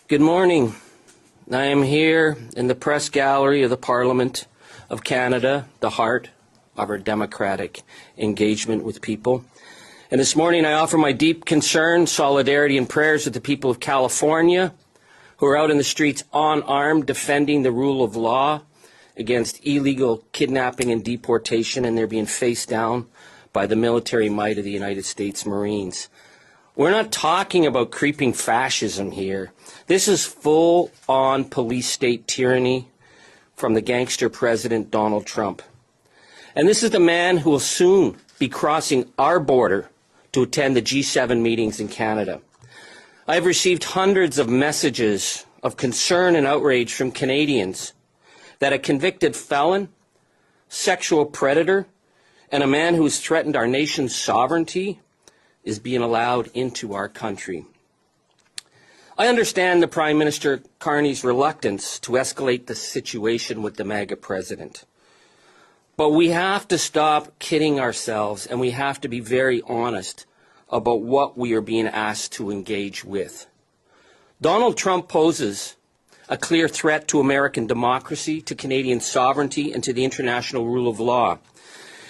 Good morning. I am here in the press gallery of the Parliament of Canada, the heart of our democratic engagement with people. And this morning I offer my deep concern, solidarity and prayers with the people of California who are out in the streets unarmed defending the rule of law against illegal kidnapping and deportation, and they're being faced down by the military might of the United States Marines. We're not talking about creeping fascism here. This is full-on police state tyranny from the gangster president Donald Trump. And this is the man who will soon be crossing our border to attend the G7 meetings in Canada. I've received hundreds of messages of concern and outrage from Canadians that a convicted felon, sexual predator, and a man who has threatened our nation's sovereignty is being allowed into our country. I understand the Prime Minister Carney's reluctance to escalate the situation with the MAGA president. But we have to stop kidding ourselves, and we have to be very honest about what we are being asked to engage with. Donald Trump poses a clear threat to American democracy, to Canadian sovereignty, and to the international rule of law.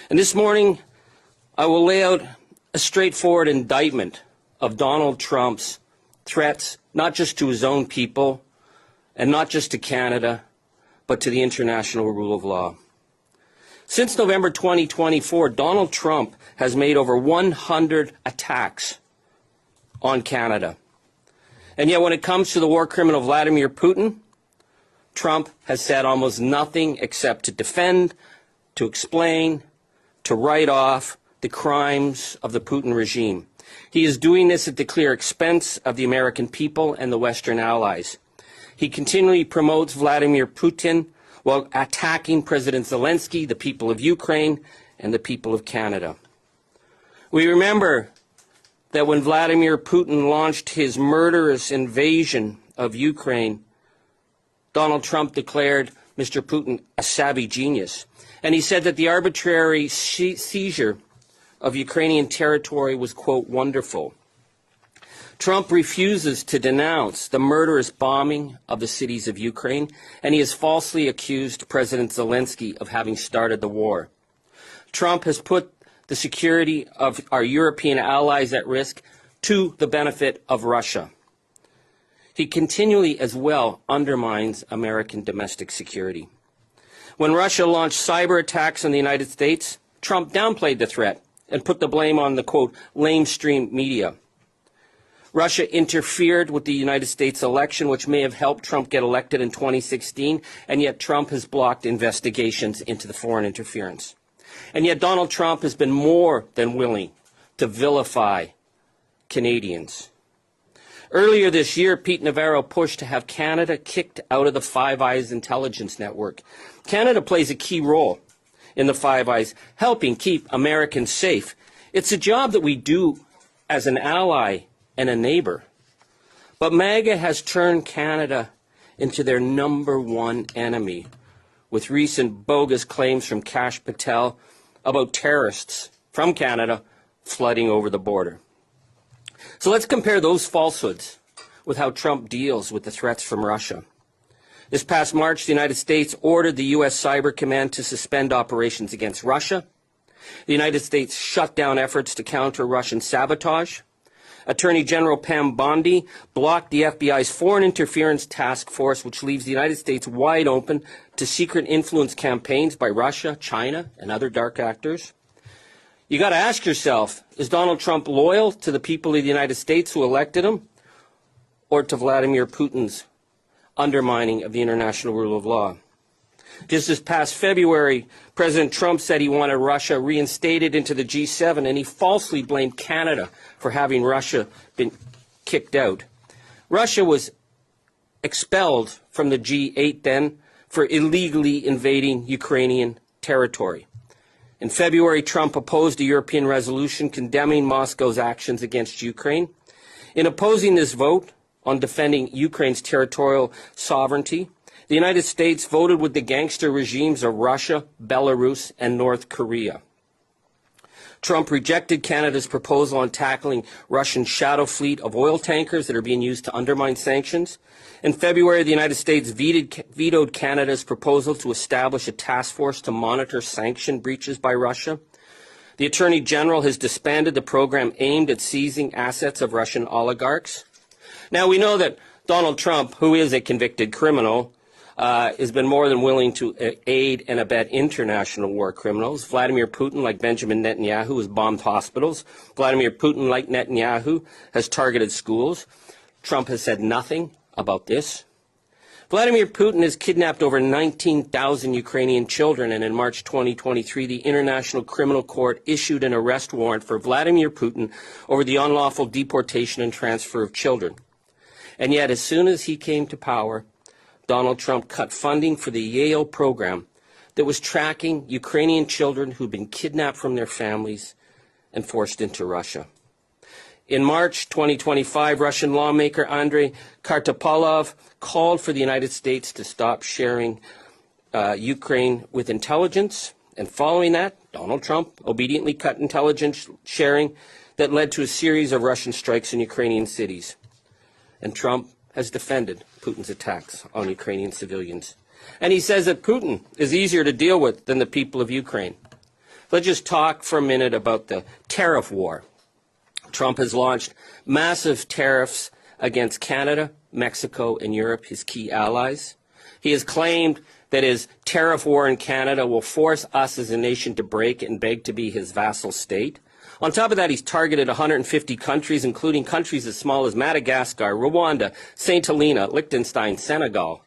And this morning, I will lay out a straightforward indictment of Donald Trump's threats, not just to his own people and not just to Canada, but to the international rule of law. Since November 2024, Donald Trump has made over 100 attacks on Canada. And yet when it comes to the war criminal Vladimir Putin, Trump has said almost nothing except to defend, to explain, to write off the crimes of the Putin regime. He is doing this at the clear expense of the American people and the Western allies. He continually promotes Vladimir Putin while attacking President Zelensky, the people of Ukraine, and the people of Canada. We remember that when Vladimir Putin launched his murderous invasion of Ukraine, Donald Trump declared Mr. Putin a savvy genius. And he said that the arbitrary seizure of Ukrainian territory was, quote, wonderful. Trump refuses to denounce the murderous bombing of the cities of Ukraine, and he has falsely accused President Zelensky of having started the war. Trump has put the security of our European allies at risk to the benefit of Russia. He continually as well undermines American domestic security. When Russia launched cyber attacks on the United States, Trump downplayed the threat and put the blame on the, quote, lamestream media. Russia interfered with the United States election, which may have helped Trump get elected in 2016, and yet Trump has blocked investigations into the foreign interference. And yet Donald Trump has been more than willing to vilify Canadians. Earlier this year, Pete Navarro pushed to have Canada kicked out of the Five Eyes intelligence network. Canada plays a key role in the Five Eyes, helping keep Americans safe. It's a job that we do as an ally and a neighbor. But MAGA has turned Canada into their #1 enemy, with recent bogus claims from Kash Patel about terrorists from Canada flooding over the border. So let's compare those falsehoods with how Trump deals with the threats from Russia. This past March, the United States ordered the U.S. Cyber Command to suspend operations against Russia. The United States shut down efforts to counter Russian sabotage. Attorney General Pam Bondi blocked the FBI's Foreign Interference Task Force, which leaves the United States wide open to secret influence campaigns by Russia, China, and other dark actors. You got to ask yourself, is Donald Trump loyal to the people of the United States who elected him, or to Vladimir Putin's undermining of the international rule of law? Just this past February, President Trump said he wanted Russia reinstated into the G7, and he falsely blamed Canada for having Russia been kicked out. Russia was expelled from the G8 then for illegally invading Ukrainian territory. In February, Trump opposed a European resolution condemning Moscow's actions against Ukraine. In opposing this vote on defending Ukraine's territorial sovereignty, the United States voted with the gangster regimes of Russia, Belarus, and North Korea. Trump rejected Canada's proposal on tackling Russian shadow fleet of oil tankers that are being used to undermine sanctions. In February, the United States vetoed Canada's proposal to establish a task force to monitor sanction breaches by Russia. The Attorney General has disbanded the program aimed at seizing assets of Russian oligarchs. Now, we know that Donald Trump, who is a convicted criminal, has been more than willing to aid and abet international war criminals. Vladimir Putin, like Benjamin Netanyahu, has bombed hospitals. Vladimir Putin, like Netanyahu, has targeted schools. Trump has said nothing about this. Vladimir Putin has kidnapped over 19,000 Ukrainian children, and in March 2023, the International Criminal Court issued an arrest warrant for Vladimir Putin over the unlawful deportation and transfer of children. And yet, as soon as he came to power, Donald Trump cut funding for the Yale program that was tracking Ukrainian children who'd been kidnapped from their families and forced into Russia. In March 2025, Russian lawmaker Andrei Kartapolov called for the United States to stop sharing Ukraine with intelligence. And following that, Donald Trump obediently cut intelligence sharing that led to a series of Russian strikes in Ukrainian cities. And Trump has defended Putin's attacks on Ukrainian civilians. And he says that Putin is easier to deal with than the people of Ukraine. Let's just talk for a minute about the tariff war. Trump has launched massive tariffs against Canada, Mexico, and Europe, his key allies. He has claimed that his tariff war in Canada will force us as a nation to break and beg to be his vassal state. On top of that, he's targeted 150 countries, including countries as small as Madagascar, Rwanda, St. Helena, Liechtenstein, Senegal.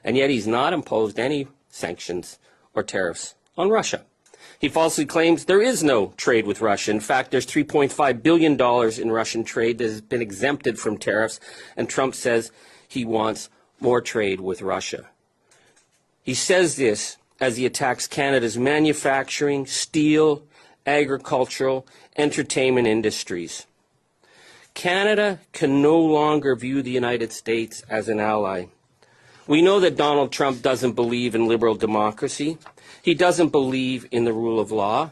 And yet he's not imposed any sanctions or tariffs on Russia. He falsely claims there is no trade with Russia. In fact, there's $3.5 billion in Russian trade that has been exempted from tariffs, and Trump says he wants more trade with Russia. He says this as he attacks Canada's manufacturing, steel, agricultural, entertainment industries. Canada can no longer view the United States as an ally. We know that Donald Trump doesn't believe in liberal democracy. He doesn't believe in the rule of law.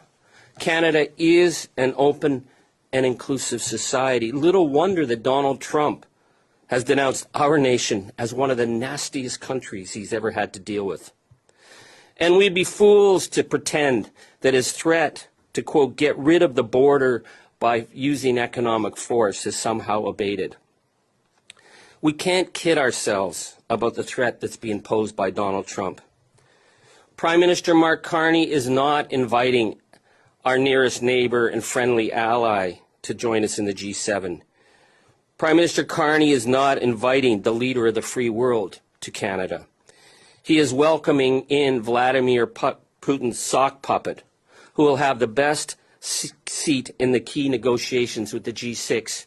Canada is an open and inclusive society. Little wonder that Donald Trump has denounced our nation as one of the nastiest countries he's ever had to deal with. And we'd be fools to pretend that his threat to, quote, get rid of the border by using economic force is somehow abated. We can't kid ourselves about the threat that's being posed by Donald Trump. Prime Minister Mark Carney is not inviting our nearest neighbor and friendly ally to join us in the G7. Prime Minister Carney is not inviting the leader of the free world to Canada. He is welcoming in Vladimir Putin's sock puppet, who will have the best seat in the key negotiations with the G6.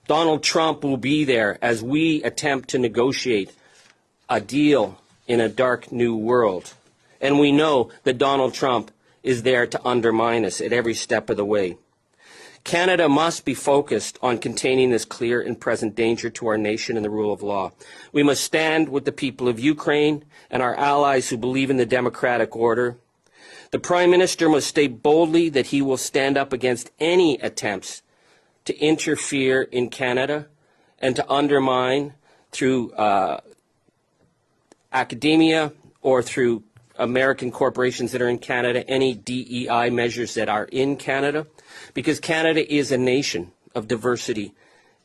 Donald Trump will be there as we attempt to negotiate a deal in a dark new world. And we know that Donald Trump is there to undermine us at every step of the way. Canada must be focused on containing this clear and present danger to our nation and the rule of law. We must stand with the people of Ukraine and our allies who believe in the democratic order. The Prime Minister must state boldly that he will stand up against any attempts to interfere in Canada and to undermine through academia or through American corporations that are in Canada any DEI measures that are in Canada, because Canada is a nation of diversity,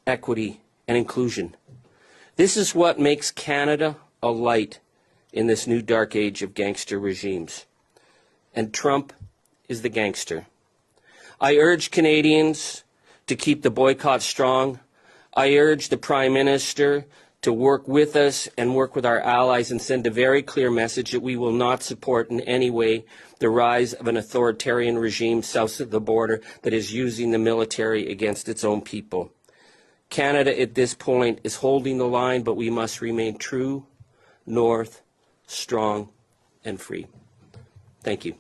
equity, and inclusion. This is what makes Canada a light in this new dark age of gangster regimes. And Trump is the gangster. I urge Canadians to keep the boycott strong. I urge the Prime Minister to work with us and work with our allies and send a very clear message that we will not support in any way the rise of an authoritarian regime south of the border that is using the military against its own people. Canada at this point is holding the line, but we must remain true, north, strong, and free. Thank you.